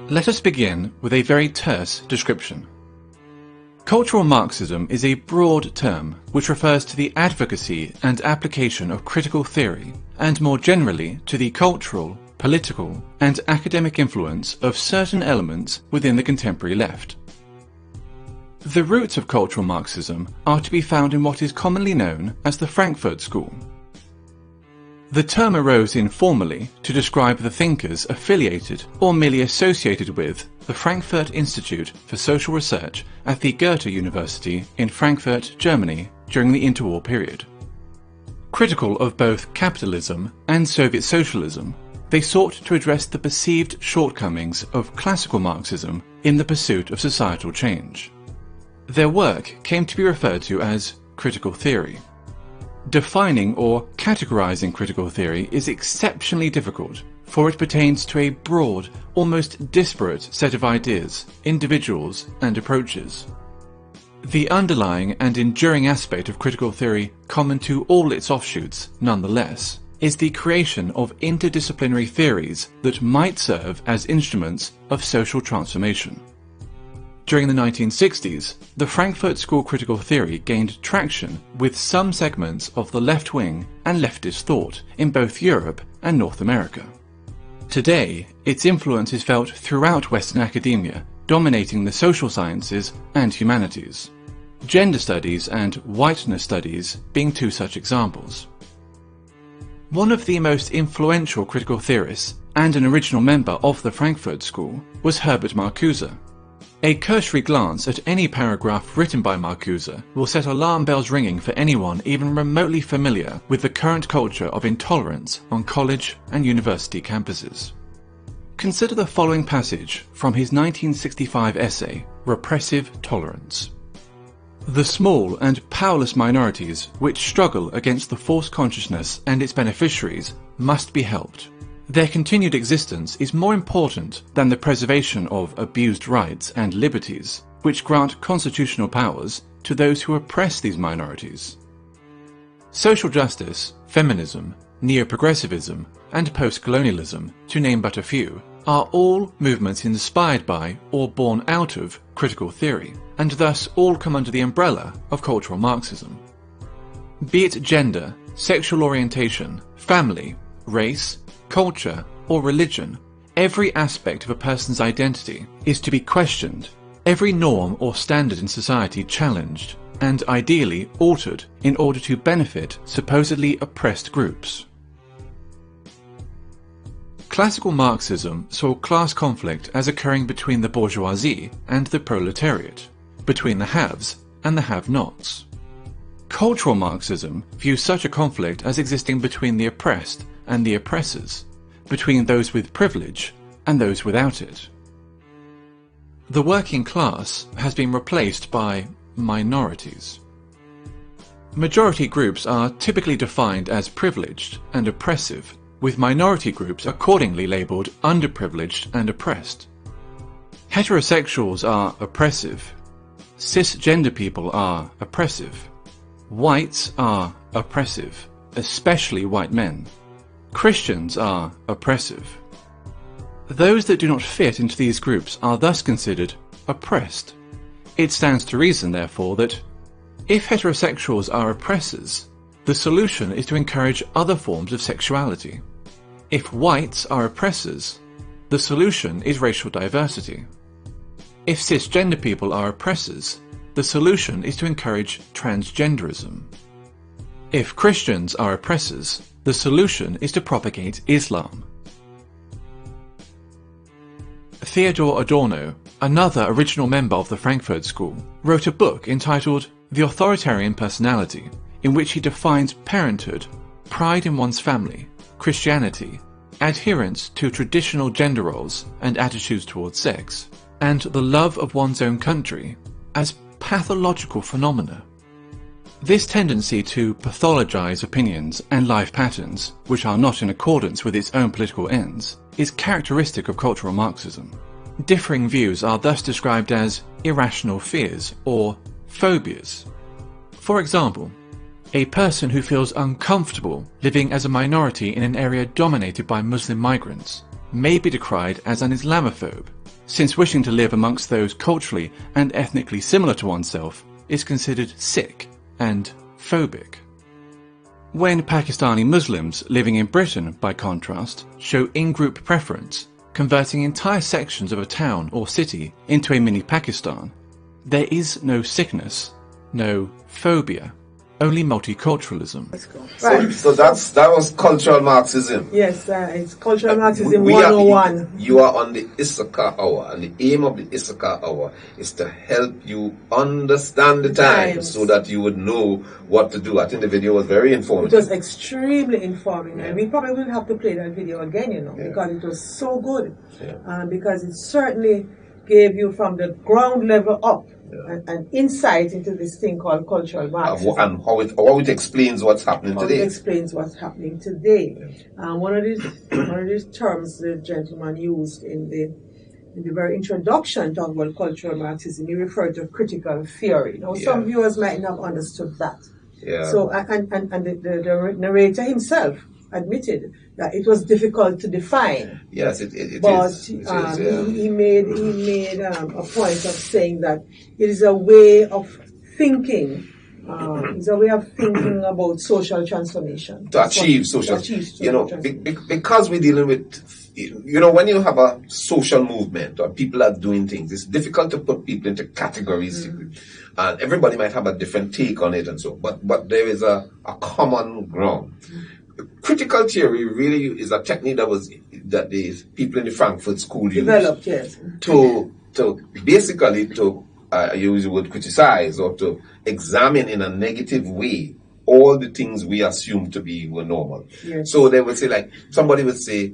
Let us begin with a very terse description. Cultural Marxism is a broad term which refers to the advocacy and application of critical theory, and more generally to the cultural, political, and academic influence of certain elements within the contemporary left. The roots of cultural Marxism are to be found in what is commonly known as the Frankfurt School. The term arose informally to describe the thinkers affiliated or merely associated with the Frankfurt Institute for Social Research at the Goethe University in Frankfurt, Germany during the interwar period. Critical of both capitalism and Soviet socialism, they sought to address the perceived shortcomings of classical Marxism in the pursuit of societal change. Their work came to be referred to as critical theory. Defining or categorizing critical theory is exceptionally difficult, for it pertains to a broad, almost disparate set of ideas, individuals, and approaches. The underlying and enduring aspect of critical theory, common to all its offshoots, nonetheless, is the creation of interdisciplinary theories that might serve as instruments of social transformation. During the 1960s, the Frankfurt School critical theory gained traction with some segments of the left-wing and leftist thought in both Europe and North America. Today, its influence is felt throughout Western academia, dominating the social sciences and humanities. Gender studies and whiteness studies being two such examples. One of the most influential critical theorists and an original member of the Frankfurt School was Herbert Marcuse. A cursory glance at any paragraph written by Marcuse will set alarm bells ringing for anyone even remotely familiar with the current culture of intolerance on college and university campuses. Consider the following passage from his 1965 essay, Repressive Tolerance. The small and powerless minorities which struggle against the false consciousness and its beneficiaries must be helped. Their continued existence is more important than the preservation of abused rights and liberties, which grant constitutional powers to those who oppress these minorities. Social justice, feminism, neo-progressivism, and post-colonialism, to name but a few, are all movements inspired by or born out of critical theory, and thus all come under the umbrella of cultural Marxism. Be it gender, sexual orientation, family, race, culture, or religion, every aspect of a person's identity is to be questioned, every norm or standard in society challenged, and ideally altered in order to benefit supposedly oppressed groups. Classical Marxism saw class conflict as occurring between the bourgeoisie and the proletariat, between the haves and the have-nots. Cultural Marxism views such a conflict as existing between the oppressed and the oppressors, between those with privilege and those without it. The working class has been replaced by minorities. Majority groups are typically defined as privileged and oppressive, with minority groups accordingly labelled underprivileged and oppressed. Heterosexuals are oppressive. Cisgender people are oppressive. Whites are oppressive, especially white men. Christians are oppressive. Those that do not fit into these groups are thus considered oppressed. It stands to reason, therefore, that if heterosexuals are oppressors, the solution is to encourage other forms of sexuality. If whites are oppressors, the solution is racial diversity. If cisgender people are oppressors, the solution is to encourage transgenderism. If Christians are oppressors, the solution is to propagate Islam. Theodor Adorno, another original member of the Frankfurt School, wrote a book entitled The Authoritarian Personality, in which he defines parenthood, pride in one's family, Christianity, adherence to traditional gender roles and attitudes towards sex, and the love of one's own country as pathological phenomena. This tendency to pathologize opinions and life patterns, which are not in accordance with its own political ends, is characteristic of cultural Marxism. Differing views are thus described as irrational fears or phobias. For example, a person who feels uncomfortable living as a minority in an area dominated by Muslim migrants may be decried as an Islamophobe, since wishing to live amongst those culturally and ethnically similar to oneself is considered sick and phobic. When Pakistani Muslims living in Britain, by contrast, show in-group preference, converting entire sections of a town or city into a mini Pakistan, there is no sickness, no phobia, only multiculturalism. Right. So that was cultural Marxism. Yes, it's cultural Marxism 101. You are on the Issachar hour, and the aim of the Issachar hour is to help you understand the times so that you would know what to do. I think the video was very informative. It was extremely informing, and we probably will have to play that video again, because it was so good. Because it certainly gave you from the ground level up an insight into this thing called cultural Marxism. And how it explains what's happening today. It explains what's happening today. One of these terms the gentleman used in the very introduction to about cultural Marxism, he referred to critical theory. Now, some viewers might not have understood that. So, and the narrator himself admitted that it was difficult to define. Yes, it is. He made a point of saying that it is a way of thinking. It's a way of thinking about social transformation. To achieve social because we're dealing with, when you have a social movement or people are doing things, it's difficult to put people into categories. And everybody might have a different take on it and so, but there is a common ground. Critical theory really is a technique that the people in the Frankfurt School developed, to basically use the word criticize or to examine in a negative way all the things we assume to be were normal. So they would say, like, somebody would say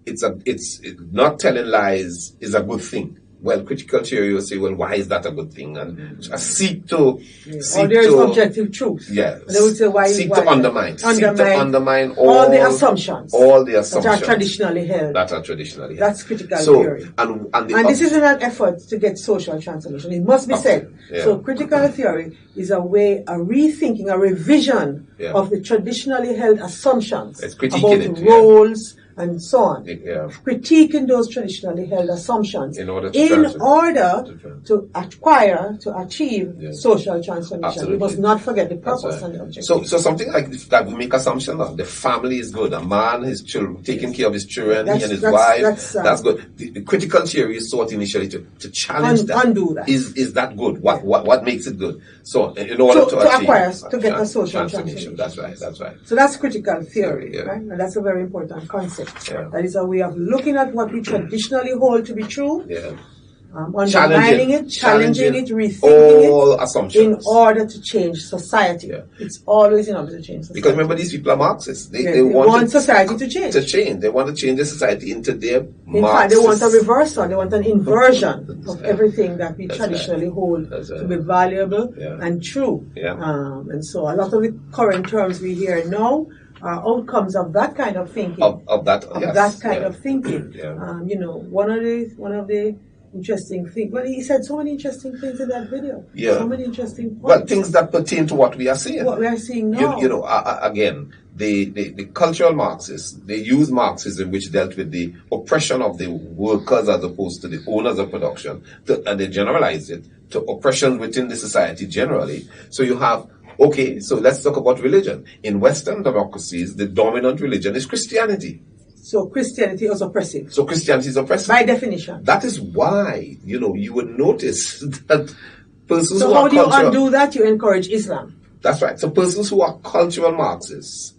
it's not telling lies is a good thing. Well, critical theory will say, well, why is that a good thing? And seek to there is objective truth. Yeah. They would say, to undermine all the assumptions. That are traditionally held. That's critical theory. And this isn't an effort to get social transformation. It must be said. So critical theory is a rethinking, a revision of the traditionally held assumptions about roles and so on. Critiquing those traditionally held assumptions in order to achieve social transformation. Absolutely. We must not forget the purpose and the objective. So something like that, we make assumption of the family is good. A man, his children, taking care of his children, he and his wife, that's good. The critical theory is sought initially to challenge that. Undo that. Is that good? What makes it good? So in order to get a social transformation. That's right. So that's critical theory, right? And that's a very important concept. That is a way of looking at what we traditionally hold to be true, undermining it, challenging it, rethinking all assumptions in order to change society. It's always in order to change society. Because remember, these people are Marxists. They want society to change. They want to change the society into their In fact, they want a reversal. They want an inversion of everything that we traditionally hold to be valuable and true. And so a lot of the current terms we hear now are outcomes of that kind of thinking. Of that kind of thinking. One of the interesting things. But he said so many interesting things in that video. So many interesting points. Well, things that pertain to what we are seeing. What we are seeing now. Again, the cultural Marxists, they use Marxism, which dealt with the oppression of the workers as opposed to the owners of production, and they generalized it to oppression within the society generally. So you have, so let's talk about religion. In Western democracies, the dominant religion is Christianity. So Christianity is oppressive. By definition. That is why, you would notice that persons who how are do you undo that? You encourage Islam. That's right. So persons who are cultural Marxists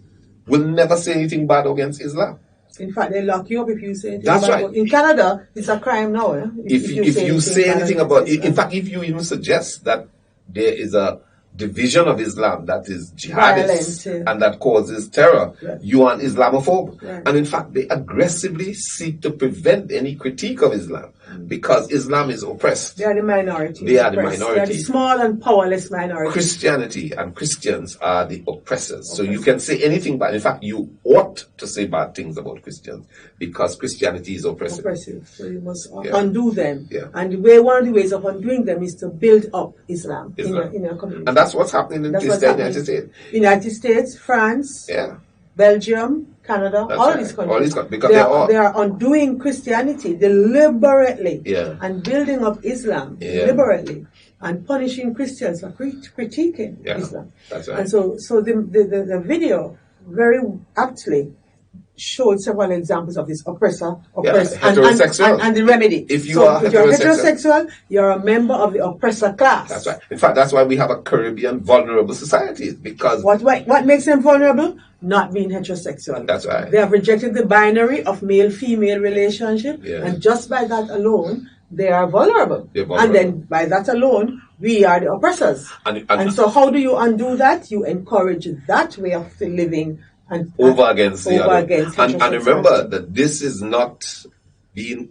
will never say anything bad against Islam. In fact, they lock you up if you say anything That's bad. right. In Canada, it's a crime now. If you say anything about it, in fact, if you even suggest that there is a division of Islam that is jihadist and that causes terror, you are an Islamophobe. And in fact, they aggressively seek to prevent any critique of Islam because Islam is oppressed. They are the minority. They are the small and powerless minority. Christianity and Christians are the oppressors. So you can say anything bad. In fact, you ought to say bad things about Christians because Christianity is oppressive. So you must undo them. And one of the ways of undoing them is to build up Islam. In a community. And that's what's happening in the United States. United States, France, Belgium, Canada, That's all right. these countries. All these countries, because they are undoing Christianity deliberately, yeah, and building up Islam deliberately, and punishing Christians for critiquing Islam. That's right. And so the video very aptly showed several examples of this oppressed, heterosexual, and the remedy. If you're heterosexual, you're a member of the oppressor class. That's right. In fact, that's why we have a Caribbean vulnerable society, because what makes them vulnerable? Not being heterosexual. That's right. They have rejected the binary of male-female relationship, and just by that alone, they are vulnerable. And then by that alone, we are the oppressors. And so how do you undo that? You encourage that way of living and over against the other. And remember that this is not being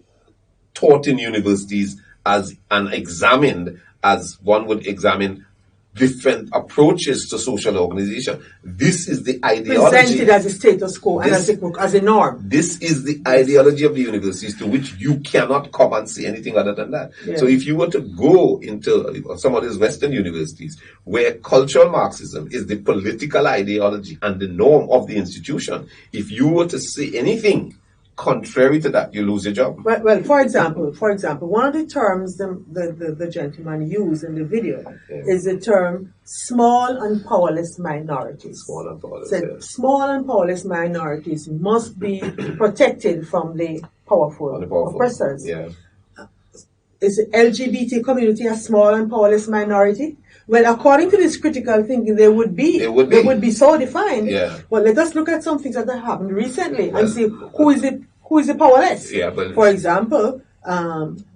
taught in universities as and examined as one would examine different approaches to social organization. This is the ideology. Presented as a status quo and as a norm. This is the ideology of the universities, to which you cannot come and say anything other than that. Yeah. So if you were to go into some of these Western universities where cultural Marxism is the political ideology and the norm of the institution, if you were to say anything contrary to that, you lose your job. Well, for example, one of the terms the gentleman used in the video is the term small and powerless minorities. Small and powerless. Small and powerless minorities must be protected from the powerful oppressors. Yeah. Is the LGBT community a small and powerless minority? Well, according to this critical thinking, they would be so defined. Yeah. But let us look at some things that have happened recently and see who is the powerless. Yeah, but for example,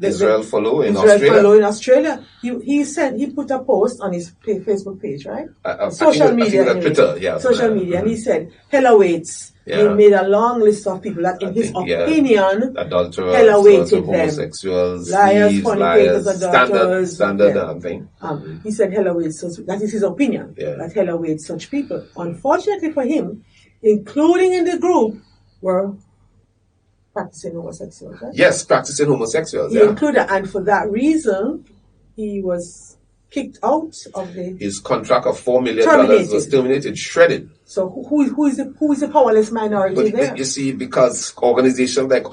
Israel Follow in Australia. He put a post on his Facebook page, right? Social media, Twitter, social media, and he said, "Hell awaits." Yeah. He made a long list of people that, in his opinion, adulterers, hell awaited them. Homosexuals, liars, fornicators, adulterers. Standard thing. He said hell awaits. So that is his opinion. Yeah. That hell awaits such people. Unfortunately for him, including in the group, were practicing homosexuals. Right? Yes, practicing homosexuals. He included, and for that reason, he was kicked out of his contract of $4 million was terminated, shredded. So who is the powerless minority there? You see, because organizations like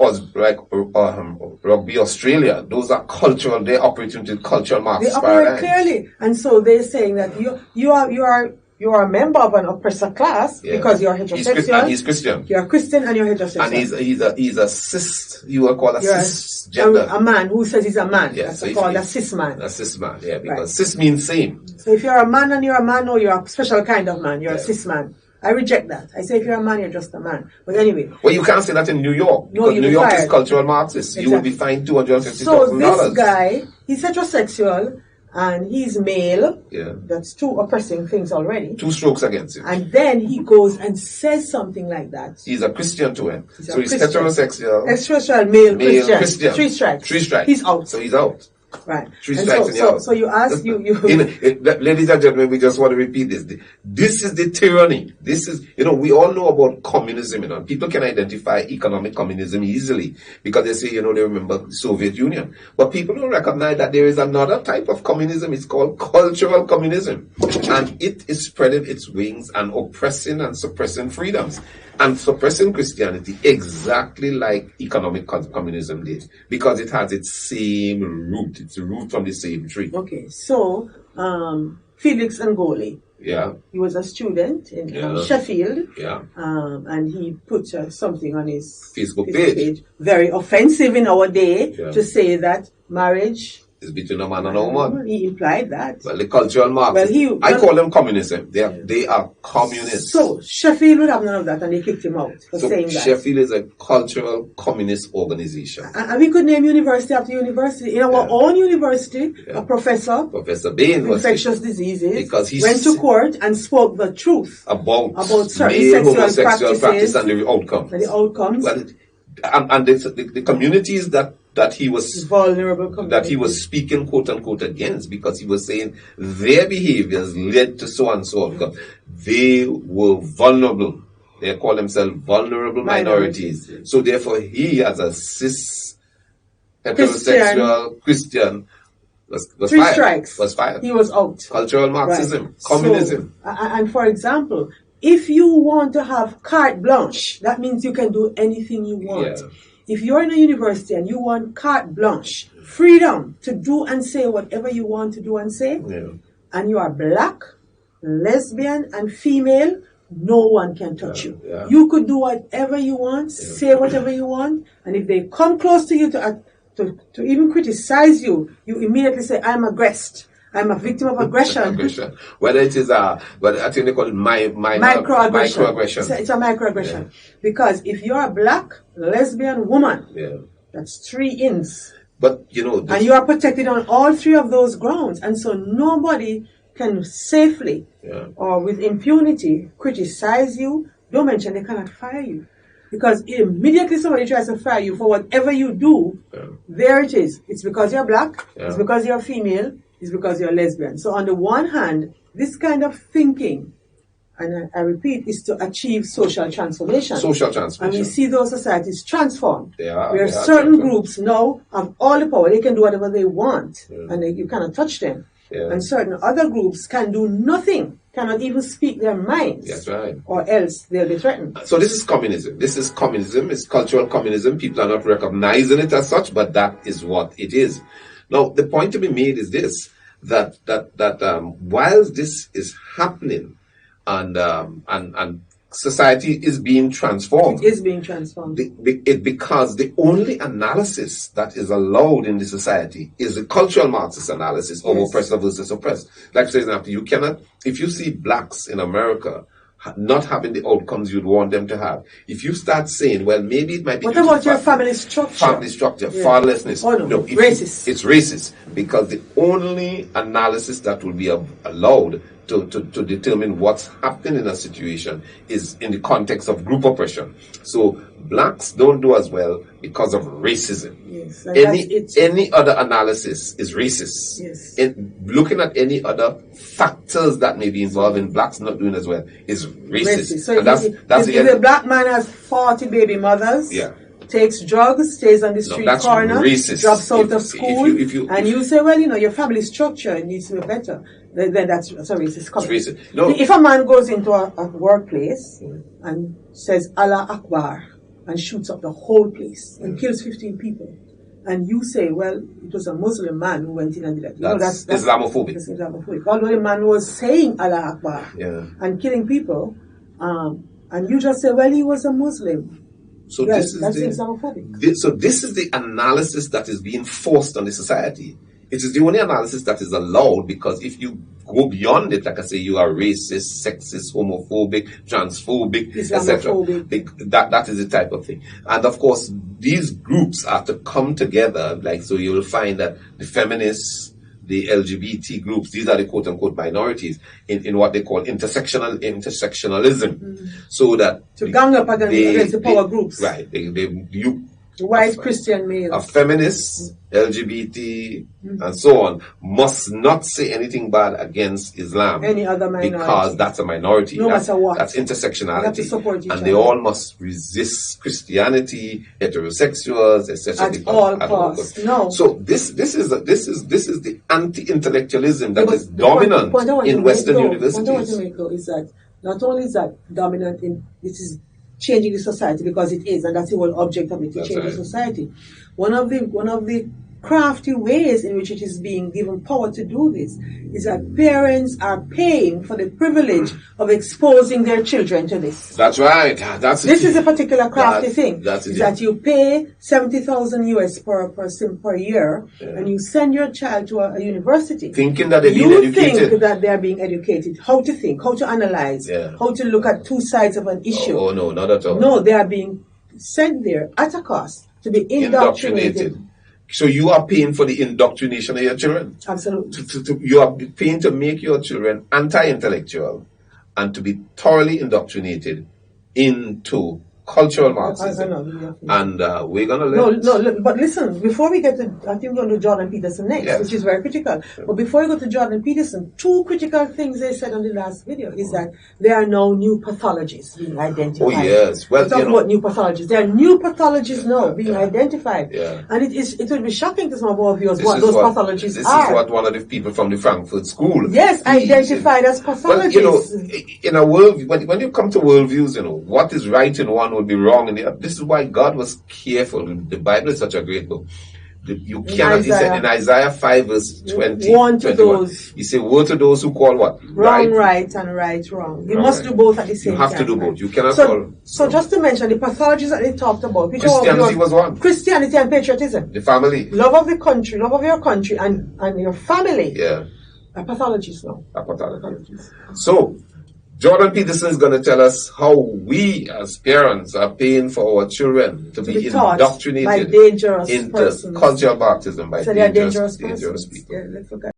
Rugby Australia, those are cultural. They operate into cultural Marxist paradigms. They operate clearly, and so they're saying that you are a member of an oppressor class because you're heterosexual. He's Christian. You're Christian and you're heterosexual. And he's a cis. You are called a cisgender. A man who says he's a man. Yes, that's called a cis man. A cis man. Yeah, because cis means same. So if you're a man and you're a man, or you're a special kind of man, you're a cis man. I reject that. I say if you're a man, you're just a man. But anyway. Well, you can't say that in New York. Because New York is cultural Marxist. Exactly. You will be fined $250,000. So this guy, he's heterosexual and he's male. Yeah. That's two oppressing things already. 2 strokes against him. And then he goes and says something like that. He's a Christian to him. He's heterosexual. Heterosexual male Christian. 3 strikes. 3 strikes. He's out. So he's out. Right. 3 strikes and you're out. So you ask ladies and gentlemen, we just want to repeat this. This is the tyranny. This is, we all know about communism, People can identify economic communism easily because they say, they remember the Soviet Union. But people don't recognize that there is another type of communism. It's called cultural communism. And it is spreading its wings and oppressing and suppressing freedoms. And suppressing Christianity exactly like economic communism did, because it has its same root. It's a root from the same tree. Okay, so Felix Ngoli. Yeah. He was a student in Sheffield. Yeah. And he put something on his Facebook page. Very offensive in our day to say that marriage is between a man and a woman. He implied that. Well, the cultural Marxists. I call them communism. They are communists. So Sheffield would have none of that, and they kicked him out for saying that. Sheffield is a cultural communist organization. And we could name university after university. In our own university, a professor, Professor Bain, of infectious diseases, because he went to court and spoke the truth about certain male homosexual practice and the outcomes. Well, and the communities that he was vulnerable, that he was speaking quote unquote against, because he was saying their behaviors led to so and so outcome. They were vulnerable. They call themselves vulnerable minorities. So therefore, he, as a cis heterosexual Christian, was 3 fired. strikes. Was fired. He was out. Cultural Marxism, communism. So, and for example, if you want to have carte blanche, that means you can do anything you want. Yeah. If you're in a university and you want carte blanche, freedom to do and say whatever you want to do and say, and you are black, lesbian, and female, no one can touch you. Yeah. You could do whatever you want, say whatever you want, and if they come close to you to even criticize you, you immediately say, I'm aggressed. I'm a victim of aggression. Whether it is I think they call it microaggression. It's a microaggression. Because if you're a black, lesbian woman, that's 3 ins. But, and you are protected on all 3 of those grounds. And so nobody can safely or with impunity criticize you. Don't mention they cannot fire you. Because immediately somebody tries to fire you for whatever you do, there it is. It's because you're black, it's because you're female, it's because you're lesbian. So on the one hand, this kind of thinking, and I repeat, is to achieve social transformation. And we see those societies transformed. Where certain groups now have all the power. They can do whatever they want, and you cannot touch them. And certain other groups can do nothing, cannot even speak their minds. That's right. Or else they'll be threatened. So this is communism. It's cultural communism. People are not recognizing it as such, but that is what it is. Now, the point to be made is this, that while this is happening and society is being transformed. It is being transformed. Because the only analysis that is allowed in the society is the cultural Marxist analysis of oppressor versus oppressed. Like, for example, you cannot, if you see blacks in America not having the outcomes you'd want them to have, if you start saying, well, maybe it might be... What about your family structure? Family structure, fatherlessness. Oh, no, racist. It's racist, because the only analysis that will be allowed to determine what's happening in a situation is in the context of group oppression. So blacks don't do as well because of racism. Yes, any other analysis is racist. Yes. Looking at any other factors that may be involved in blacks not doing as well is racist. So if a black man has 40 baby mothers, takes drugs, stays on the street corner, drops out of school, and you say, well, your family structure needs to be better, then that's a racist comment. No. If a man goes into a workplace and says Allah Akbar and shoots up the whole place and kills 15 people, and you say, well, it was a Muslim man who went in and did that. That's Islamophobic. That's Islamophobic. Although the man was saying Allah Akbar and killing people, and you just say, well, he was a Muslim. So that's Islamophobic. So this is the analysis that is being forced on the society. It is the only analysis that is allowed, because if you go beyond it, like I say, you are racist, sexist, homophobic, transphobic, etc. That is the type of thing. And of course, these groups are to come together. Like, so you will find that the feminists, the LGBT groups, these are the quote-unquote minorities in what they call intersectionalism. So that to gang up against the power groups. Right. White Christian males, a feminist, LGBT, and so on, must not say anything bad against Islam, any other minority, because that's a minority. No matter what. That's intersectionality. Have to support each and other. They all must resist Christianity, heterosexuals, etc. At all costs. No. So this is the anti-intellectualism that is dominant in Western universities. What I want to make though is that not only is that dominant in this is changing the society, because it is, and that's the whole object of it, to change the society. One of the crafty ways in which it is being given power to do this is that parents are paying for the privilege of exposing their children to this. That's right. This is a particular crafty thing. Is that you pay $70,000 US per year, and you send your child to a university, thinking that they're being educated. You think that they are being educated. How to think, how to analyze, how to look at two sides of an issue. Oh no, not at all. No, they are being sent there at a cost to be indoctrinated. So you are paying for the indoctrination of your children. Absolutely. You are paying to make your children anti-intellectual and to be thoroughly indoctrinated into cultural Marxism. And we're going to let... No, but listen, before we get to... I think we're going to Jordan Peterson next, which is very critical. But before we go to Jordan Peterson, two critical things they said on the last video is that there are now new pathologies being identified. Oh, yes. Well, talk about new pathologies. There are new pathologies now being identified. Yeah. And it will be shocking to some of our viewers what those pathologies are. This is what one of the people from the Frankfurt School... Yes, identified as pathologies. Well, in a world... When you come to worldviews, what is right in one will be wrong in the other. This is why God was careful. The Bible is such a great book. You cannot, he said in Isaiah 5 verse 20, 21, he said, woe to those who call what? Wrong right and right wrong. You must do both at the same time. You have to do both. You cannot call. So just to mention the pathologies that they talked about. Christianity was one. Christianity and patriotism. The family. Love of the country, love of your country and your family. Yeah. Are pathologies now. Are pathologies. So, Jordan Peterson is going to tell us how we as parents are paying for our children to be indoctrinated by dangerous into cultural Marxism by dangerous people. Yeah, let's look at